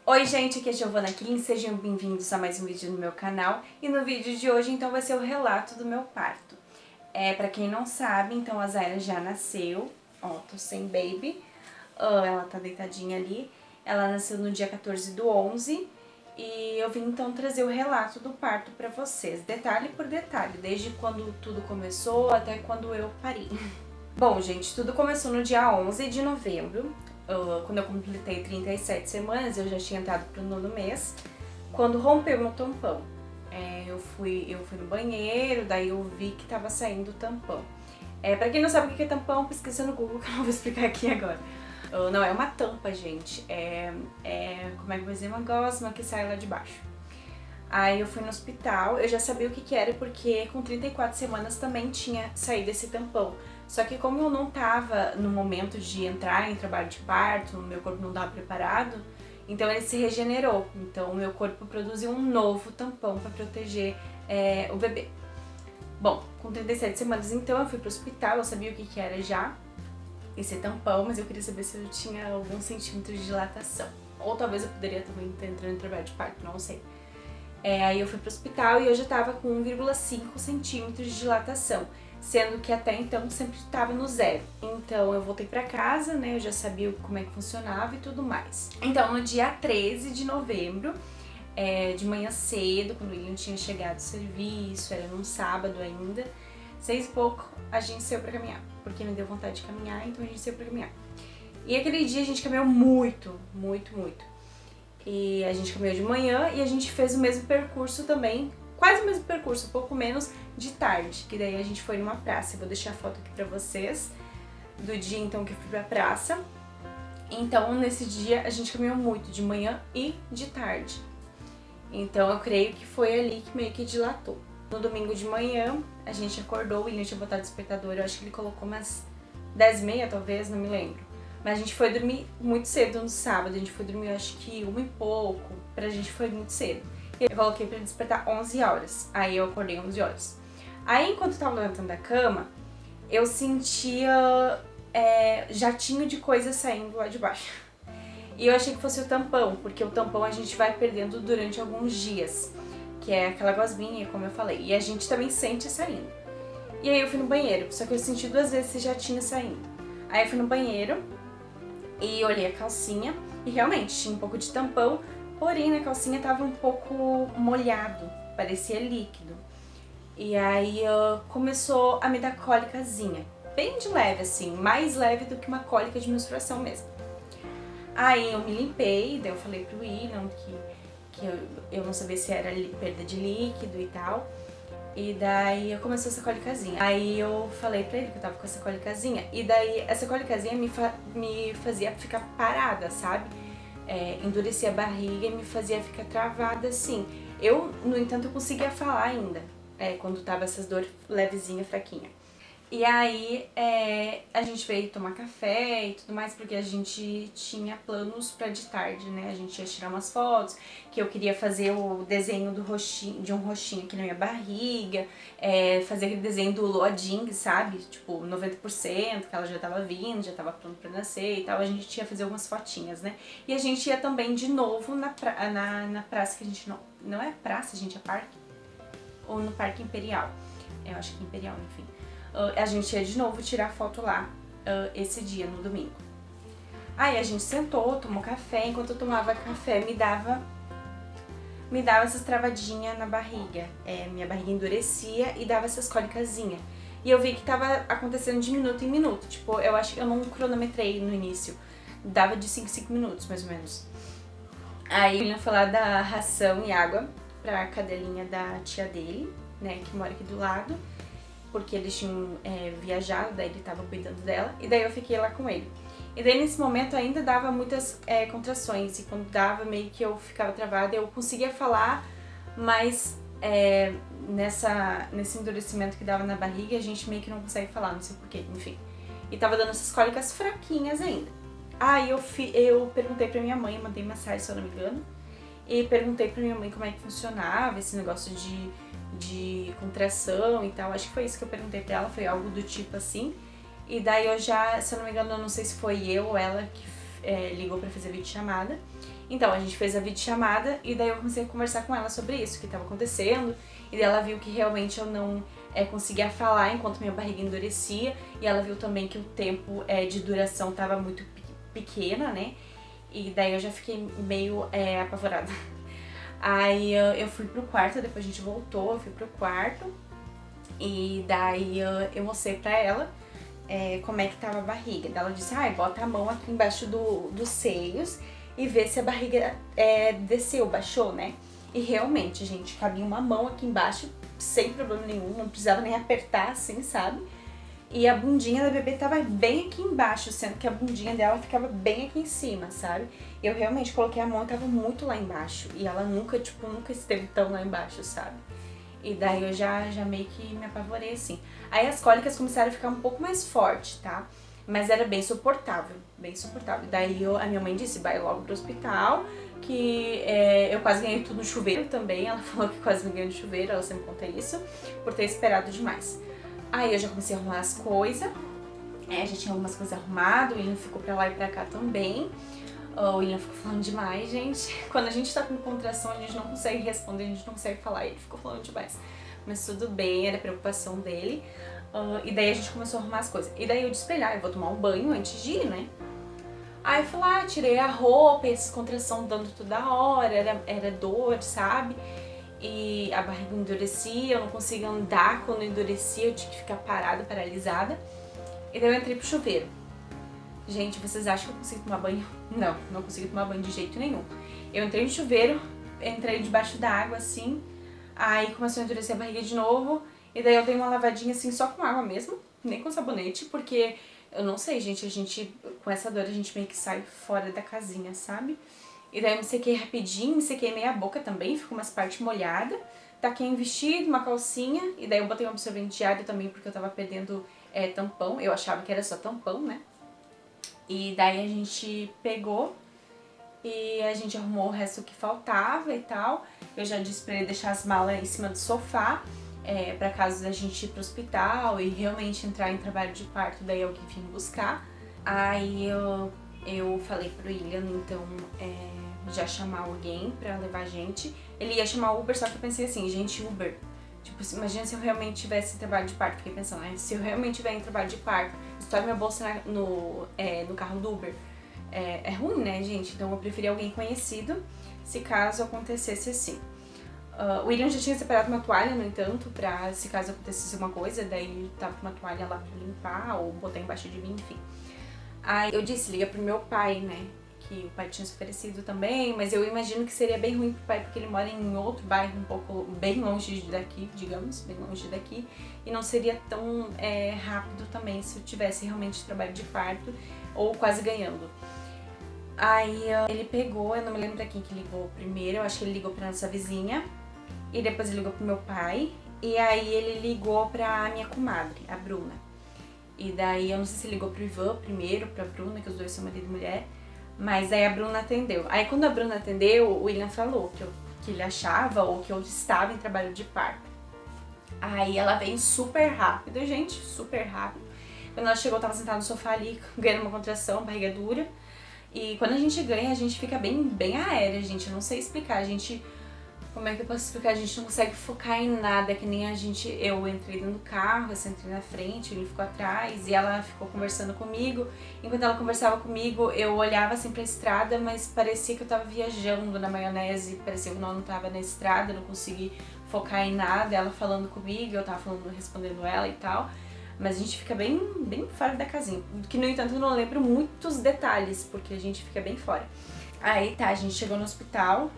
Oi gente, aqui é a Giovana Kim, sejam bem-vindos a mais um vídeo no meu canal. E no vídeo de hoje então vai ser o relato do meu parto. Pra quem não sabe, então a Zaira já nasceu, ó, tô sem baby, ela tá deitadinha ali. Ela nasceu no dia 14/11 e eu vim então trazer o relato do parto pra vocês, detalhe por detalhe, desde quando tudo começou até quando eu pari. Bom gente, tudo começou no dia 11 de novembro. Quando eu completei 37 semanas, eu já tinha entrado pro 9º mês, quando rompeu meu tampão. Eu fui no banheiro, daí eu vi que tava saindo o tampão. Pra quem não sabe o que é tampão, pesquisa no Google, que eu não vou explicar aqui agora. Não é uma tampa, gente, como é que eu vou dizer, uma gosma que sai lá de baixo. Aí eu fui no hospital, eu já sabia o que era, porque com 34 semanas também tinha saído esse tampão. Só que como eu não tava no momento de entrar em trabalho de parto, meu corpo não estava preparado, então ele se regenerou. Então o meu corpo produziu um novo tampão para proteger o bebê. Bom, com 37 semanas então eu fui pro hospital, eu sabia o que era já esse tampão, mas eu queria saber se eu tinha alguns centímetros de dilatação. Ou talvez eu poderia também estar entrando em trabalho de parto, não sei. Aí eu fui pro hospital e eu já tava com 1,5 centímetros de dilatação, sendo que até então sempre estava no 0. Então eu voltei pra casa, né, eu já sabia como é que funcionava e tudo mais. Então no dia 13 de novembro, de manhã cedo, quando o William tinha chegado do serviço, era num sábado ainda, 6 e pouco, a gente saiu pra caminhar, porque me deu vontade de caminhar, então a gente saiu pra caminhar. E aquele dia a gente caminhou muito, muito, muito. E a gente caminhou de manhã e a gente fez o mesmo percurso também, quase o mesmo percurso, um pouco menos de tarde, que daí a gente foi numa praça. Eu vou deixar a foto aqui pra vocês do dia então que eu fui pra praça. Então nesse dia a gente caminhou muito, de manhã e de tarde. Então eu creio que foi ali que meio que dilatou. No domingo de manhã a gente acordou, o William tinha botado o despertador, eu acho que ele colocou umas 10h30 talvez, não me lembro. Mas a gente foi dormir muito cedo no sábado, a gente foi dormir acho que 1 e pouco, pra gente foi muito cedo. Eu coloquei pra despertar 11 horas, aí eu acordei 11 horas. Aí enquanto eu tava levantando da cama, eu sentia jatinho de coisa saindo lá de baixo. E eu achei que fosse o tampão, porque o tampão a gente vai perdendo durante alguns dias, que é aquela gosminha, como eu falei, e a gente também sente saindo. E aí eu fui no banheiro, só que eu senti 2 vezes esse jatinho saindo. Aí eu fui no banheiro e olhei a calcinha e realmente tinha um pouco de tampão, porém na calcinha tava um pouco molhado, parecia líquido. E aí começou a me dar cólicazinha, bem de leve assim, mais leve do que uma cólica de menstruação mesmo. Aí eu me limpei, daí eu falei pro William que eu não sabia se era perda de líquido e tal. E daí eu começou essa cólicazinha. Aí eu falei pra ele que eu tava com essa cólicazinha. E daí essa cólicazinha me fazia ficar parada, sabe? Endurecia a barriga e me fazia ficar travada assim. Eu, no entanto, eu conseguia falar ainda, quando tava essas dores levezinha, fraquinha. E aí a gente veio tomar café e tudo mais, porque a gente tinha planos pra de tarde, né? A gente ia tirar umas fotos, que eu queria fazer o desenho do roxinho, de um roxinho aqui na minha barriga, fazer aquele desenho do Loading, sabe? Tipo, 90%, que ela já tava vindo, já tava pronto pra nascer e tal. A gente ia fazer algumas fotinhas, né? E a gente ia também de novo na praça, que a gente não é praça, gente, é parque. Ou no Parque Imperial. Eu acho que Imperial, enfim. A gente ia de novo tirar foto lá esse dia, no domingo. Aí a gente sentou, tomou café, enquanto eu tomava café me dava essas travadinhas na barriga. Minha barriga endurecia e dava essas cólicazinhas. E eu vi que tava acontecendo de minuto em minuto, tipo, eu acho que eu não cronometrei no início, dava de 5 em 5 minutos, mais ou menos. Aí ele foi lá dar ração e água pra cadelinha da tia dele, né, que mora aqui do lado, porque eles tinham viajado, daí ele tava cuidando dela, e daí eu fiquei lá com ele. E daí nesse momento ainda dava muitas contrações, e quando dava meio que eu ficava travada, eu conseguia falar, mas nesse endurecimento que dava na barriga, a gente meio que não consegue falar, não sei porquê, enfim. E tava dando essas cólicas fraquinhas ainda. Aí eu perguntei pra minha mãe, mandei mensagem se eu não me engano, e perguntei pra minha mãe como é que funcionava esse negócio de contração e tal, acho que foi isso que eu perguntei pra ela, foi algo do tipo assim. E daí eu já, se eu não me engano, eu não sei se foi eu ou ela que ligou pra fazer videochamada. Então, a gente fez a videochamada e daí eu comecei a conversar com ela sobre isso, o que estava acontecendo. E daí ela viu que realmente eu não conseguia falar enquanto minha barriga endurecia. E ela viu também que o tempo de duração estava muito pequena, né? E daí eu já fiquei meio apavorada. Aí eu fui pro quarto, depois a gente voltou, eu fui pro quarto. E daí eu mostrei pra ela como é que tava a barriga. Daí ela disse, bota a mão aqui embaixo dos seios e vê se a barriga desceu, baixou, né? E realmente, gente, cabia uma mão aqui embaixo sem problema nenhum, não precisava nem apertar assim, sabe? E a bundinha da bebê tava bem aqui embaixo, sendo que a bundinha dela ficava bem aqui em cima, sabe? Eu realmente coloquei a mão e tava muito lá embaixo. E ela nunca esteve tão lá embaixo, sabe? E daí eu já meio que me apavorei, assim. Aí as cólicas começaram a ficar um pouco mais forte, tá? Mas era bem suportável, bem suportável. Daí a minha mãe disse, vai logo pro hospital, que eu quase ganhei tudo no chuveiro também. Ela falou que quase me ganhei no chuveiro, ela sempre conta isso, por ter esperado demais. Aí eu já comecei a arrumar as coisas, já tinha algumas coisas arrumadas, o William ficou pra lá e pra cá também. O William ficou falando demais, gente. Quando a gente tá com contração, a gente não consegue responder, a gente não consegue falar, ele ficou falando demais. Mas tudo bem, era preocupação dele. E daí a gente começou a arrumar as coisas. E daí eu disse pra ele, eu vou tomar um banho antes de ir, né? Aí eu fui lá, tirei a roupa, essa contração dando toda hora, era dor, sabe? E a barriga endurecia, eu não conseguia andar quando endurecia, eu tinha que ficar parada, paralisada. E daí eu entrei pro chuveiro. Gente, vocês acham que eu consigo tomar banho? Não, não consigo tomar banho de jeito nenhum. Eu entrei no chuveiro, entrei debaixo da água assim, aí começou a endurecer a barriga de novo, e daí eu dei uma lavadinha assim só com água mesmo, nem com sabonete, porque eu não sei, gente, com essa dor a gente meio que sai fora da casinha, sabe? E daí eu me sequei rapidinho, me sequei meia boca também, ficou umas partes molhadas, taquei um vestido, uma calcinha, e daí eu botei um absorvente de água também porque eu tava perdendo tampão, eu achava que era só tampão, né? E daí a gente pegou e a gente arrumou o resto que faltava e tal. Eu já disse pra ele deixar as malas em cima do sofá, pra caso da gente ir pro hospital e realmente entrar em trabalho de parto, daí alguém vinha buscar. Aí eu falei pro William, então, já chamar alguém pra levar a gente. Ele ia chamar o Uber, só que eu pensei assim, gente, Uber. Tipo, imagina se eu realmente tivesse em trabalho de parto. Fiquei pensando, se eu realmente tiver em trabalho de parto, estoura minha bolsa no carro do Uber. É ruim, né, gente? Então eu preferi alguém conhecido, se caso acontecesse assim. O William já tinha separado uma toalha, no entanto, pra se caso acontecesse alguma coisa, daí tava com uma toalha lá pra limpar, ou botar embaixo de mim, enfim. Aí eu disse, liga pro meu pai, né? Que o pai tinha se oferecido também, mas eu imagino que seria bem ruim pro pai, porque ele mora em outro bairro, um pouco bem longe daqui, digamos, bem longe daqui, e não seria tão rápido também se eu tivesse realmente trabalho de parto ou quase ganhando. Aí ele pegou, eu não me lembro pra quem que ligou primeiro, eu acho que ele ligou pra nossa vizinha, e depois ele ligou pro meu pai, e aí ele ligou pra minha comadre, a Bruna. E daí eu não sei se ligou pro Ivan primeiro, pra Bruna, que os dois são marido e mulher. Mas aí a Bruna atendeu. Aí quando a Bruna atendeu, o William falou que ele achava ou que eu estava em trabalho de parto. Aí ela veio super rápido, gente, super rápido. Quando ela chegou, eu tava sentada no sofá ali, ganhando uma contração, barriga dura. E quando a gente ganha, a gente fica bem aérea, gente. Eu não sei explicar, como é que eu posso explicar? A gente não consegue focar em nada, que nem eu entrei dentro do carro, eu sentei na frente, ele ficou atrás e ela ficou conversando comigo. Enquanto ela conversava comigo, eu olhava assim pra estrada, mas parecia que eu tava viajando na maionese, parecia que eu não tava na estrada, eu não consegui focar em nada, ela falando comigo, eu tava respondendo ela e tal. Mas a gente fica bem fora da casinha, que no entanto eu não lembro muitos detalhes, porque a gente fica bem fora. Aí tá, a gente chegou no hospital.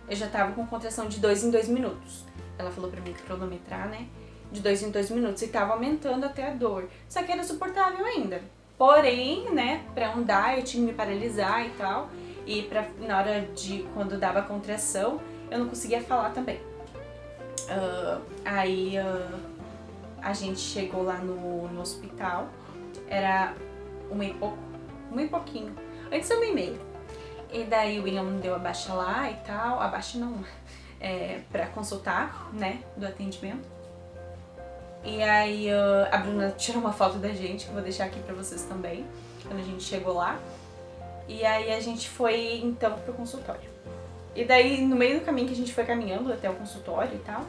Eu já tava com contração de 2 em 2 minutos. Ela falou pra mim cronometrar, né? De 2 em 2 minutos e tava aumentando até a dor. Só que era suportável ainda. Porém, né, pra andar eu tinha que me paralisar e tal. E na hora de quando dava contração, eu não conseguia falar também. A gente chegou lá no hospital. Era 1 e pouquinho. Antes da 1h30. E daí o William deu a baixa lá e tal, a baixa não, pra consultar, né, do atendimento. E aí a Bruna tirou uma foto da gente, que eu vou deixar aqui pra vocês também, quando a gente chegou lá. E aí a gente foi então pro consultório. E daí no meio do caminho que a gente foi caminhando até o consultório e tal,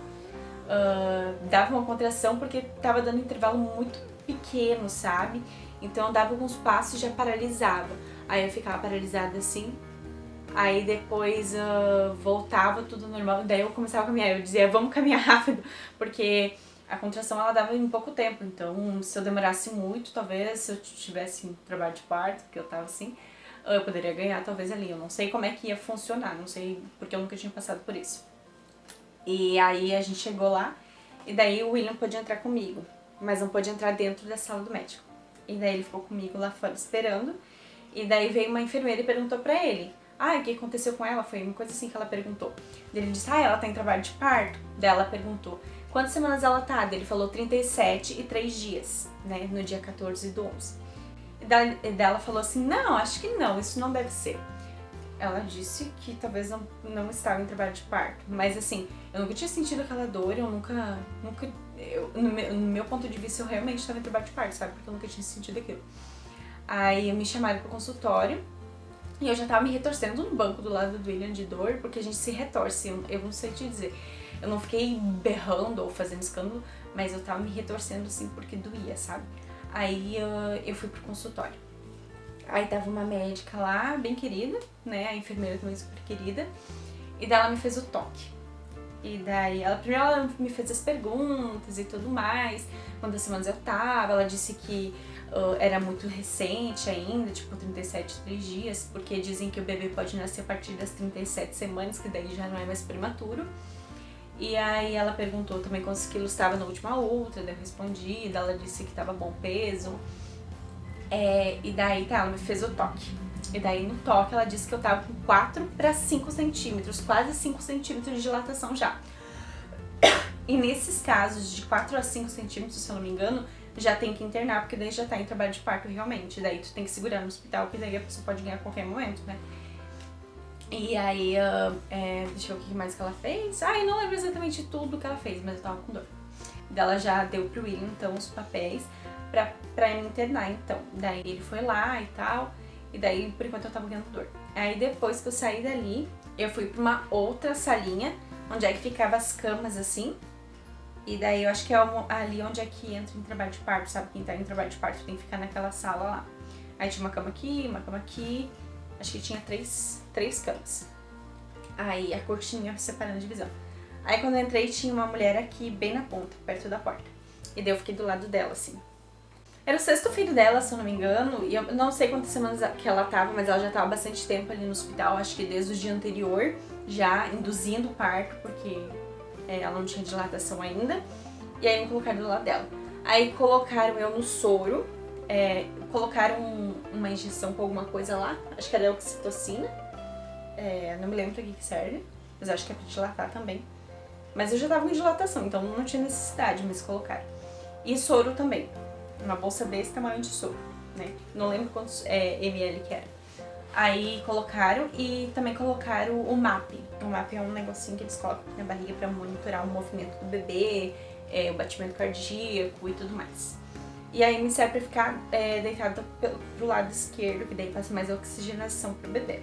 dava uma contração porque tava dando intervalo muito pequeno, sabe? Então eu dava alguns passos e já paralisava. Aí eu ficava paralisada assim. Aí depois voltava tudo normal. Daí eu começava a caminhar. Eu dizia, vamos caminhar rápido. Porque a contração ela dava em pouco tempo. Então se eu demorasse muito, talvez se eu tivesse trabalho de parto, porque eu tava assim, eu poderia ganhar talvez ali. Eu não sei como é que ia funcionar. Não sei, porque eu nunca tinha passado por isso. E aí a gente chegou lá. E daí o William pôde entrar comigo. Mas não pôde entrar dentro da sala do médico. E daí ele ficou comigo lá fora esperando. E daí veio uma enfermeira e perguntou pra ele: o que aconteceu com ela? Foi uma coisa assim que ela perguntou. Ele disse, ela tá em trabalho de parto? Daí ela perguntou, quantas semanas ela tá? Daí ele falou 37 e 3 dias, né? No dia 14 do 11. E daí ela falou assim, não, acho que não, isso não deve ser. Ela disse que talvez não estava em trabalho de parto. Mas assim, eu nunca tinha sentido aquela dor, eu nunca no meu ponto de vista, eu realmente estava em trabalho de parto, sabe? Porque eu nunca tinha sentido aquilo. Aí me chamaram pro consultório e eu já tava me retorcendo no banco do lado do William de dor, porque a gente se retorce, eu não sei te dizer. Eu não fiquei berrando ou fazendo escândalo, mas eu tava me retorcendo assim porque doía, sabe? Aí eu fui pro consultório. Aí tava uma médica lá, bem querida, né? A enfermeira também super querida. E daí ela me fez o toque. E daí, primeiro ela me fez as perguntas e tudo mais, quantas semanas eu tava, ela disse que era muito recente ainda, tipo 37, 3 dias, porque dizem que o bebê pode nascer a partir das 37 semanas, que daí já não é mais prematuro. E aí ela perguntou também quantos quilos estava na última ultra, daí eu respondi, daí ela disse que tava bom peso. E daí ela me fez o toque. E daí no toque ela disse que eu tava com 4 para 5 centímetros, quase 5 centímetros de dilatação já. E nesses casos de 4 a 5 centímetros, se eu não me engano, já tem que internar, porque daí já tá em trabalho de parto realmente. Daí tu tem que segurar no hospital, porque daí a pessoa pode ganhar a qualquer momento, né? E aí, deixa eu ver o que mais que ela fez. Eu não lembro exatamente tudo que ela fez, mas eu tava com dor. Daí ela já deu pro William, então, os papéis pra me internar, então. Daí ele foi lá e tal, e daí, por enquanto, eu tava ganhando dor. Aí depois que eu saí dali, eu fui pra uma outra salinha, onde é que ficava as camas, assim. E daí eu acho que é ali onde é que entra em trabalho de parto, sabe? Quem tá em trabalho de parto tem que ficar naquela sala lá. Aí tinha uma cama aqui, acho que tinha três camas. Aí a cortininha separando a divisão. Aí quando eu entrei tinha uma mulher aqui bem na ponta, perto da porta. E daí eu fiquei do lado dela, assim. Era o 6º filho dela, se eu não me engano, e eu não sei quantas semanas que ela tava, mas ela já tava bastante tempo ali no hospital, acho que desde o dia anterior, já induzindo o parto, porque ela não tinha dilatação ainda, e aí me colocaram do lado dela. Aí colocaram eu no soro, colocaram uma injeção com alguma coisa lá, acho que era oxitocina, não me lembro pra que serve, mas acho que é pra dilatar também. Mas eu já tava com dilatação, então não tinha necessidade, mas colocaram. E soro também, uma bolsa desse tamanho de soro, né? Não lembro quantos ml que era. Aí colocaram e também colocaram o MAP. O MAP é um negocinho que eles colocam na barriga pra monitorar o movimento do bebê, o batimento cardíaco e tudo mais. E aí me serve pra ficar deitada pro lado esquerdo, que daí passa mais oxigenação pro bebê.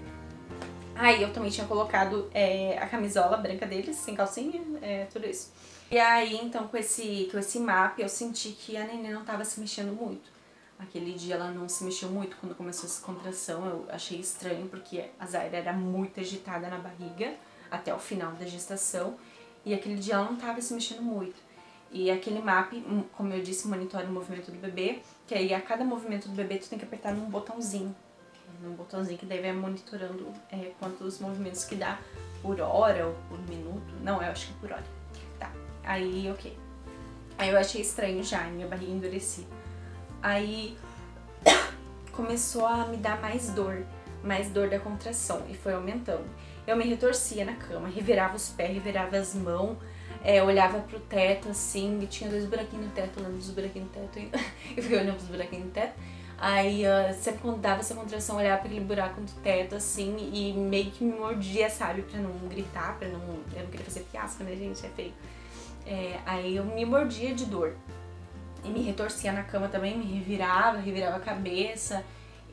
Aí eu também tinha colocado a camisola branca deles, sem calcinha, tudo isso. E aí, então, com esse MAP, eu senti que a neném não tava se mexendo muito. Aquele dia ela não se mexeu muito quando começou essa contração, eu achei estranho, porque a Zaira era muito agitada na barriga, até o final da gestação, e aquele dia ela não tava se mexendo muito. E aquele MAP, como eu disse, monitora o movimento do bebê, que aí a cada movimento do bebê tu tem que apertar num botãozinho que daí vai monitorando quantos movimentos que dá por hora ou por minuto. Não, eu acho que é por hora. Tá, aí ok. Aí eu achei estranho já, minha barriga endurecia. Aí começou a me dar mais dor da contração e foi aumentando. Eu me retorcia na cama, revirava os pés, revirava as mãos, olhava pro teto assim, e tinha 2 buraquinhos no teto, olhando dos buraquinhos no teto, eu fiquei olhando pros buraquinhos no teto. Aí sempre quando dava essa contração, eu olhava pra aquele buraco do teto assim e meio que me mordia, sabe, pra não gritar, eu não queria fazer fiasco, né, gente, é feio. Aí eu me mordia de dor. E me retorcia na cama também, me revirava a cabeça.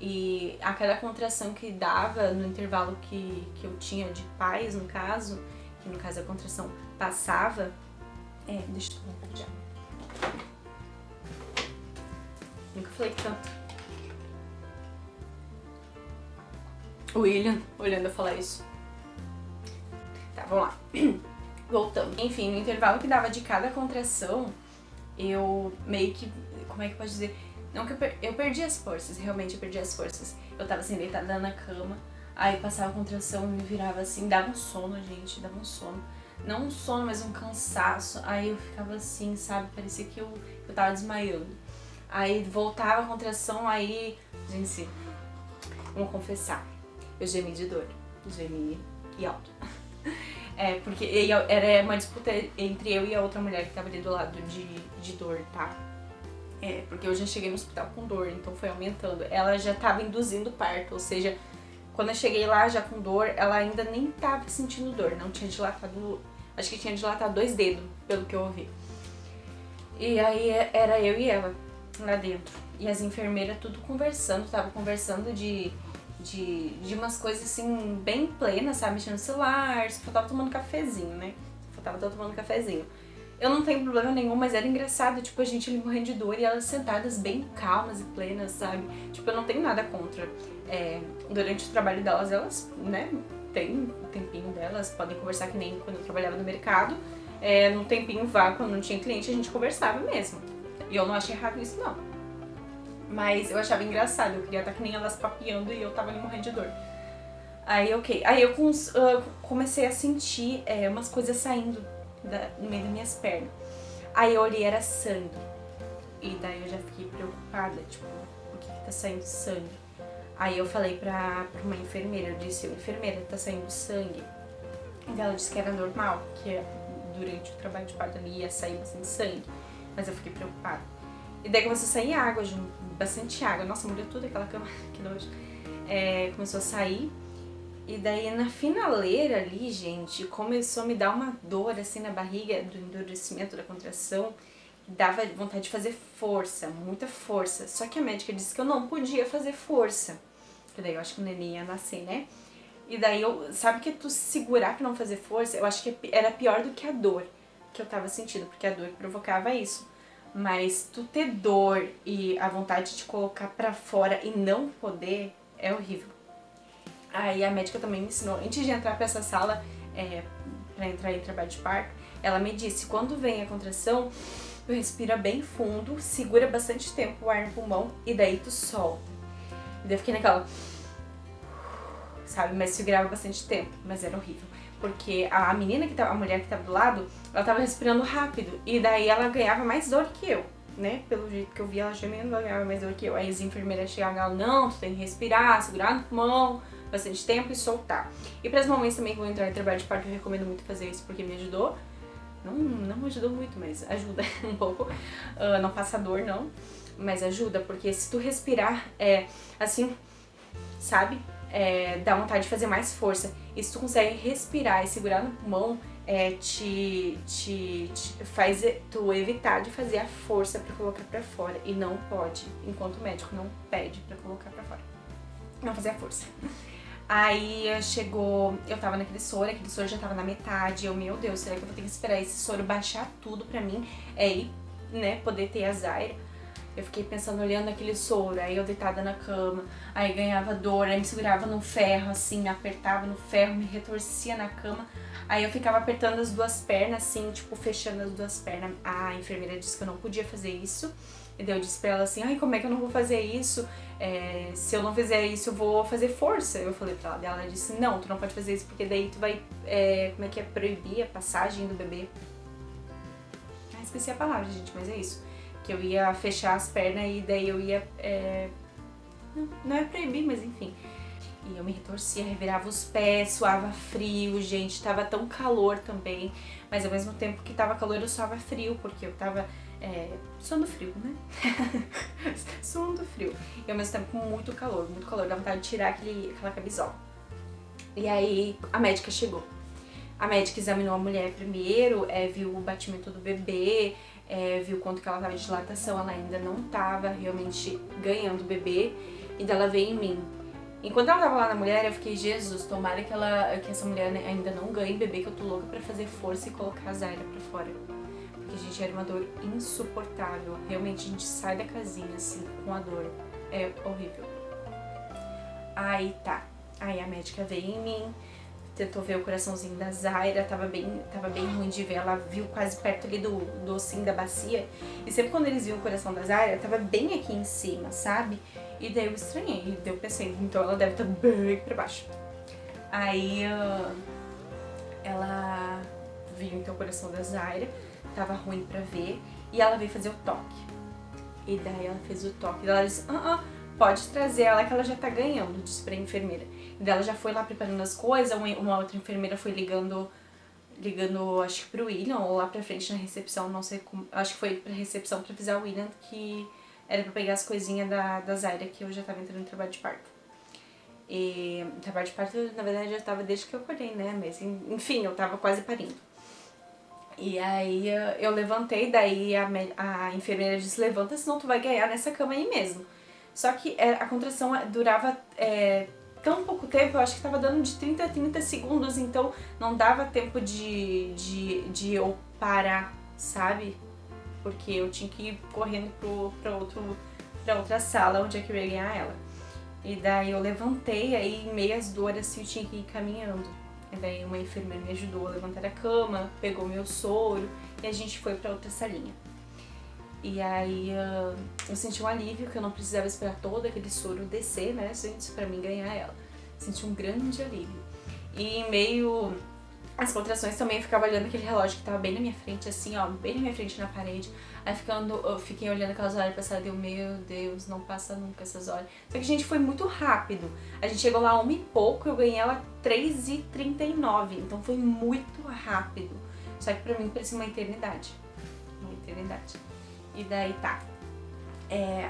E a cada contração que dava no intervalo que eu tinha de paz, no caso, que no caso a contração passava, deixa eu tomar um pouco de água. Nunca falei tanto. O William olhando eu falar isso. Tá, vamos lá. Voltando. Enfim, no intervalo que dava de cada contração, eu meio que, como é que pode dizer? Não que eu perdi as forças, realmente eu perdi as forças. Eu tava assim, deitada na cama, aí passava a contração, me virava assim, dava um sono, gente, dava um sono. Não um sono, mas um cansaço. Aí eu ficava assim, sabe, parecia que eu tava desmaiando. Aí voltava a contração, aí, gente, vamos confessar, eu gemi de dor, gemi e alto. Porque era uma disputa entre eu e a outra mulher que tava ali do lado de dor, tá? Porque eu já cheguei no hospital com dor, então foi aumentando. Ela já tava induzindo parto, ou seja, quando eu cheguei lá já com dor, ela ainda nem tava sentindo dor, não tinha dilatado, acho que tinha dilatado 2 dedos, pelo que eu ouvi. E aí era eu e ela lá dentro. E as enfermeiras tudo conversando, tava conversando de umas coisas assim, bem plenas, sabe? Mexendo no celular, só tava tomando cafezinho, né? Só tava tomando cafezinho. Eu não tenho problema nenhum, mas era engraçado, tipo, a gente ali morrendo de dor e elas sentadas bem calmas e plenas, sabe? Tipo, eu não tenho nada contra. Durante o trabalho delas, elas, né, tem o tempinho delas, podem conversar que nem quando eu trabalhava no mercado. No tempinho vago, quando não tinha cliente, a gente conversava mesmo. E eu não achei errado isso, não. Mas eu achava engraçado, eu queria estar que nem elas papeando e eu tava ali morrendo de dor. Aí, ok. Aí eu comecei a sentir umas coisas saindo no meio das minhas pernas. Aí eu olhei, era sangue. E daí eu já fiquei preocupada, tipo, por que tá saindo sangue? Aí eu falei pra uma enfermeira, eu disse, enfermeira, tá saindo sangue. E ela disse que era normal, que durante o trabalho de parto ali ia sair bastante sangue. Mas eu fiquei preocupada. E daí começou a sair água, bastante água. Nossa, molhou tudo aquela cama, que nojo. Começou a sair. E daí na finaleira ali, gente, começou a me dar uma dor assim na barriga, do endurecimento da contração. Dava vontade de fazer força, muita força. Só que a médica disse que eu não podia fazer força. Porque daí eu acho que o neném ia nascer, né? E daí sabe que tu segurar pra não fazer força? Eu acho que era pior do que a dor que eu tava sentindo, porque a dor provocava isso. Mas tu ter dor e a vontade de colocar pra fora e não poder é horrível. Aí a médica também me ensinou, antes de entrar pra essa sala, pra entrar em trabalho de parto, ela me disse, quando vem a contração, tu respira bem fundo, segura bastante tempo o ar no pulmão e daí tu solta. E daí eu fiquei naquela, sabe, mas segurava bastante tempo, mas era horrível. Porque a mulher que tava do lado, ela tava respirando rápido. E daí ela ganhava mais dor que eu, né? Pelo jeito que eu vi ela gemendo, ela ganhava mais dor que eu. Aí as enfermeiras chegavam e falavam, não, tu tem que respirar, segurar no pulmão, bastante tempo e soltar. E para as mamães também que vão entrar em trabalho de parto, eu recomendo muito fazer isso, porque me ajudou. Não ajudou muito, mas ajuda um pouco. Não passa dor, não. Mas ajuda, porque se tu respirar, assim, sabe? Dá vontade de fazer mais força. E se tu consegue respirar e segurar no pulmão, te faz tu evitar de fazer a força pra colocar pra fora. E não pode, enquanto o médico não pede pra colocar pra fora. Não fazer a força. Aí eu tava aquele soro já tava na metade. Meu Deus, será que eu vou ter que esperar esse soro baixar tudo pra mim? E, né, poder ter a Zaira? Eu fiquei pensando, olhando aquele soro, aí eu deitada na cama, aí ganhava dor, aí me segurava no ferro, assim, apertava no ferro, me retorcia na cama, aí eu ficava apertando as duas pernas, assim, tipo, fechando as duas pernas. A enfermeira disse que eu não podia fazer isso, e daí eu disse pra ela assim, ai, como é que eu não vou fazer isso? Se eu não fizer isso, eu vou fazer força. Eu falei pra ela, ela disse, não, tu não pode fazer isso, porque daí tu vai, proibir a passagem do bebê. Esqueci a palavra, gente, mas é isso. Que eu ia fechar as pernas e daí eu ia, não é proibir, mas enfim. E eu me retorcia, revirava os pés, suava frio, gente, tava tão calor também, mas ao mesmo tempo que tava calor eu suava frio, porque eu tava suando frio, né? Suando frio. E ao mesmo tempo com muito calor, dá vontade de tirar aquela camisola. E aí a médica chegou. A médica examinou a mulher primeiro, viu o batimento do bebê, viu quanto que ela tava de dilatação, ela ainda não tava realmente ganhando o bebê. E daí ela veio em mim. Enquanto ela tava lá na mulher, eu fiquei, Jesus, tomara que essa mulher ainda não ganhe bebê, que eu tô louca pra fazer força e colocar a Zaira pra fora. Porque, gente, era uma dor insuportável. Realmente, a gente sai da casinha, assim, com a dor. É horrível. Aí, tá. Aí a médica veio em mim, tentou ver o coraçãozinho da Zaira, tava bem ruim de ver, ela viu quase perto ali do ossinho da bacia. E sempre quando eles viam o coração da Zaira, tava bem aqui em cima, sabe? E daí eu estranhei, e daí eu pensei, então ela deve estar bem pra baixo. Aí ela viu então o coração da Zaira, tava ruim pra ver, e ela veio fazer o toque. E daí ela fez o toque, e ela disse, pode trazer ela que ela já tá ganhando, disse pra enfermeira. E daí ela já foi lá preparando as coisas, uma outra enfermeira foi ligando, acho que pro William, ou lá pra frente na recepção, não sei como, acho que foi pra recepção pra avisar o William que era pra pegar as coisinhas da Zaira, que eu já tava entrando no trabalho de parto. E o trabalho de parto, na verdade, já tava desde que eu acordei, né? Mas, enfim, eu tava quase parindo. E aí eu levantei, daí a enfermeira disse, levanta, senão tu vai ganhar nessa cama aí mesmo. Só que a contração durava tão pouco tempo, eu acho que tava dando de 30 a 30 segundos, então não dava tempo de eu parar, sabe? Porque eu tinha que ir correndo pra outra sala onde é que eu ia ganhar ela. E daí eu levantei, aí em meias dores assim eu tinha que ir caminhando. E daí uma enfermeira me ajudou a levantar a cama, pegou meu soro e a gente foi pra outra salinha. E aí eu senti um alívio, que eu não precisava esperar todo aquele soro descer, né, gente, pra mim ganhar ela. Senti um grande alívio. E em meio às contrações também eu ficava olhando aquele relógio que tava bem na minha frente, assim, ó, bem na minha frente na parede. Aí eu fiquei olhando aquelas horas passadas e eu, meu Deus, não passa nunca essas horas. Só que, gente, foi muito rápido. A gente chegou lá 1 e pouco, eu ganhei ela 3h39, então foi muito rápido. Só que pra mim parecia uma eternidade. Uma eternidade. E daí tá.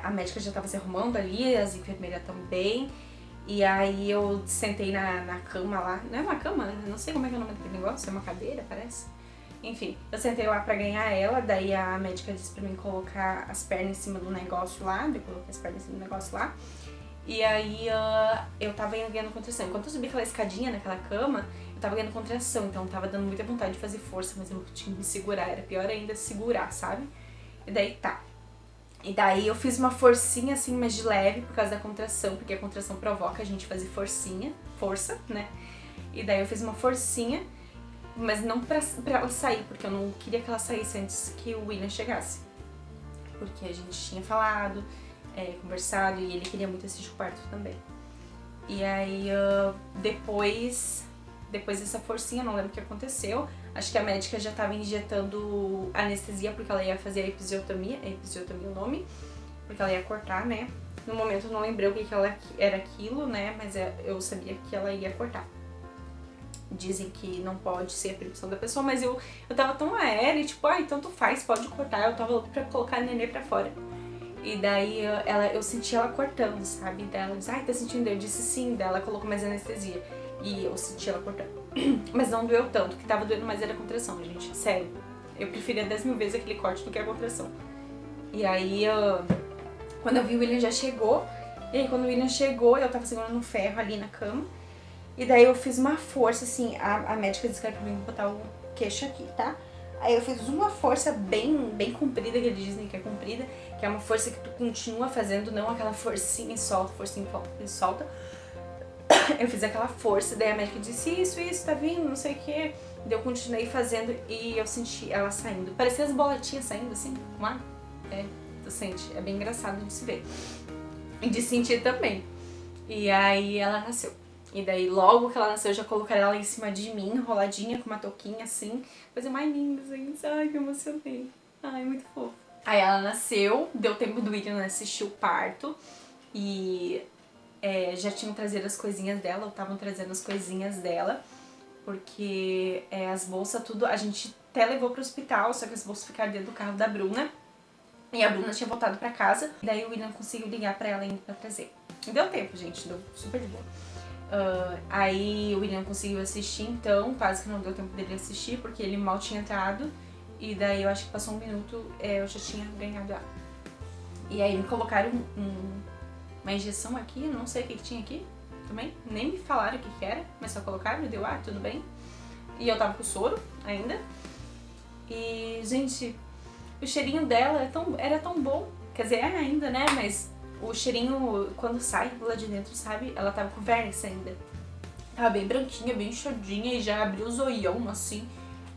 A médica já tava se arrumando ali, as enfermeiras também. E aí eu sentei na cama lá. Não é uma cama, né? Não sei como é que é o nome daquele negócio, é uma cadeira, parece. Enfim, eu sentei lá pra ganhar ela, daí a médica disse pra mim colocar as pernas em cima do negócio lá, eu coloquei as pernas em cima do negócio lá. E aí eu tava ganhando contração. Enquanto eu subi aquela escadinha naquela cama, eu tava ganhando contração, então tava dando muita vontade de fazer força, mas eu tinha que me segurar, era pior ainda segurar, sabe? E daí tá. E daí eu fiz uma forcinha assim, mas de leve, por causa da contração, porque a contração provoca a gente fazer força, né? E daí eu fiz uma forcinha, mas não pra ela sair, porque eu não queria que ela saísse antes que o William chegasse. Porque a gente tinha falado, conversado, e ele queria muito assistir o parto também. E aí depois dessa forcinha, não lembro o que aconteceu, acho que a médica já tava injetando anestesia porque ela ia fazer a episiotomia o nome, porque ela ia cortar, né? No momento eu não lembrei o que era aquilo, né? Mas eu sabia que ela ia cortar. Dizem que não pode ser a permissão da pessoa, mas eu tava tão aérea, tipo, tanto faz, pode cortar. Eu tava louca pra colocar a nenê pra fora. E daí eu senti ela cortando, sabe? Daí ela disse, tá sentindo? Eu disse sim, daí ela colocou mais anestesia. E eu senti ela cortando. Mas não doeu tanto, o que tava doendo mais era a contração, gente. Sério. Eu preferia 10 mil vezes aquele corte do que a contração. E aí, quando eu vi o William já chegou. E aí, quando o William chegou, eu tava segurando um ferro ali na cama. E daí eu fiz uma força, assim, a médica disse que era pra mim botar o queixo aqui, tá? Aí eu fiz uma força bem comprida, que eles dizem que é comprida, que é uma força que tu continua fazendo, não aquela forcinha e solta, e solta. Eu fiz aquela força, daí a médica disse, isso, tá vindo, não sei o que. Daí eu continuei fazendo e eu senti ela saindo. Parecia as bolotinhas saindo, assim, com ar. Tu sente, é bem engraçado de se ver. E de sentir também. E aí ela nasceu. E daí logo que ela nasceu, eu já colocaram ela em cima de mim, enroladinha, com uma touquinha assim. Coisa mais linda, assim. Ai, me emocionei. Ai, muito fofo. Aí ela nasceu, deu tempo do William assistir o parto. E já tinham trazido as coisinhas dela, ou estavam trazendo as coisinhas dela. Porque as bolsas, tudo, a gente até levou pro hospital, só que as bolsas ficaram dentro do carro da Bruna. E a Bruna tinha voltado pra casa. E daí o William conseguiu ligar pra ela indo pra trazer. E deu tempo, gente, deu super de boa. Aí o William conseguiu assistir, então quase que não deu tempo dele assistir, porque ele mal tinha entrado. E daí eu acho que passou 1 minuto, eu já tinha ganhado ela. E aí me colocaram uma injeção aqui, não sei o que tinha aqui também. Nem me falaram o que era, mas só colocaram e deu, tudo bem. E eu tava com soro ainda. E, gente, o cheirinho dela era tão bom. Quer dizer, é ainda, né? Mas o cheirinho, quando sai lá de dentro, sabe? Ela tava com vernix ainda. Tava bem branquinha, bem inchadinha e já abriu o zoião, assim.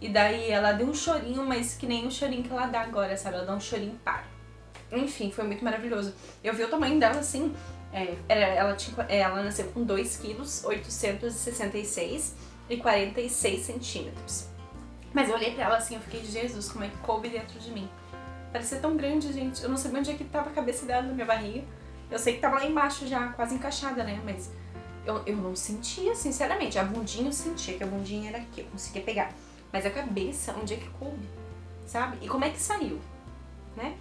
E daí ela deu um chorinho, mas que nem o chorinho que ela dá agora, sabe? Ela dá um chorinho par. Enfim, foi muito maravilhoso. Eu vi o tamanho dela, assim, ela nasceu com 2 quilos, 866 e 46 centímetros. Mas eu olhei pra ela assim, eu fiquei, Jesus, como é que coube dentro de mim? Parecia tão grande, gente. Eu não sabia onde é que tava a cabeça dela na minha barriga. Eu sei que tava lá embaixo já, quase encaixada, né? Mas eu não sentia, sinceramente. A bundinha eu sentia, que a bundinha era aqui, eu conseguia pegar. Mas a cabeça, onde é que coube? Sabe? E como é que saiu? Né?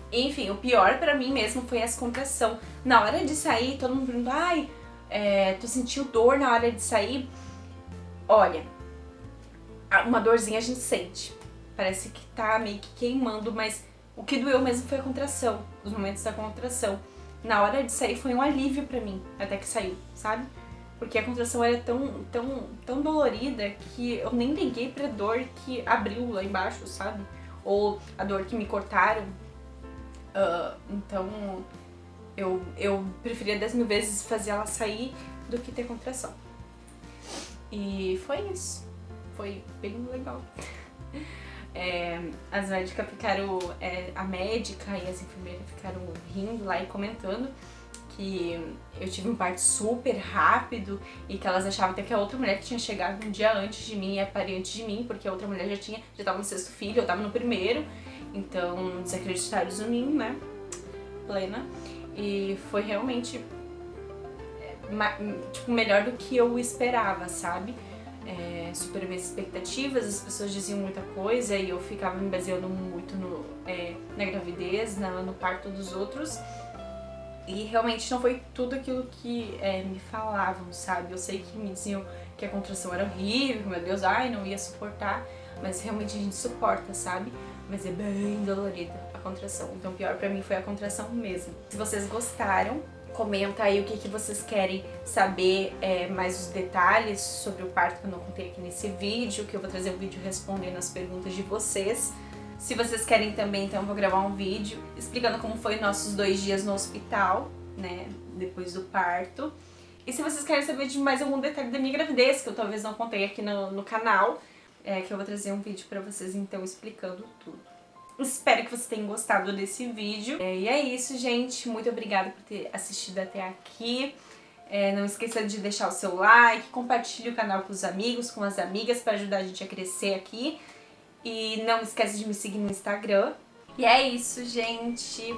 Enfim, o pior pra mim mesmo foi essa contração. Na hora de sair, todo mundo perguntou, tu sentiu dor na hora de sair? Olha, uma dorzinha a gente sente. Parece que tá meio que queimando, mas o que doeu mesmo foi a contração, os momentos da contração. Na hora de sair foi um alívio pra mim, até que saiu, sabe? Porque a contração era tão dolorida que eu nem liguei pra dor que abriu lá embaixo, sabe? Ou a dor que me cortaram. Então eu preferia 10 mil vezes fazer ela sair do que ter contração. E foi isso. Foi bem legal. As médicas ficaram, a médica e as enfermeiras ficaram rindo lá e comentando que eu tive um parto super rápido e que elas achavam até que a outra mulher que tinha chegado um dia antes de mim ia parir antes de mim, porque a outra mulher já tava no 6º filho, eu tava no 1º, então desacreditaram em mim, né, plena, e foi realmente tipo, melhor do que eu esperava, sabe? Superei minhas expectativas, as pessoas diziam muita coisa e eu ficava me baseando muito na gravidez, no parto dos outros. E realmente não foi tudo aquilo que me falavam, sabe? Eu sei que me diziam que a contração era horrível, que, meu Deus, não ia suportar. Mas realmente a gente suporta, sabe? Mas é bem dolorida a contração. Então o pior pra mim foi a contração mesmo. Se vocês gostaram, comenta aí o que vocês querem saber, mais os detalhes sobre o parto que eu não contei aqui nesse vídeo, que eu vou trazer um vídeo respondendo as perguntas de vocês. Se vocês querem também, então eu vou gravar um vídeo explicando como foi nossos 2 dias no hospital, né, depois do parto. E se vocês querem saber de mais algum detalhe da minha gravidez, que eu talvez não contei aqui no canal, que eu vou trazer um vídeo pra vocês, então, explicando tudo. Espero que vocês tenham gostado desse vídeo. E é isso, gente. Muito obrigada por ter assistido até aqui. Não esqueça de deixar o seu like, compartilhe o canal com os amigos, com as amigas, para ajudar a gente a crescer aqui. E não esqueça de me seguir no Instagram. E é isso, gente.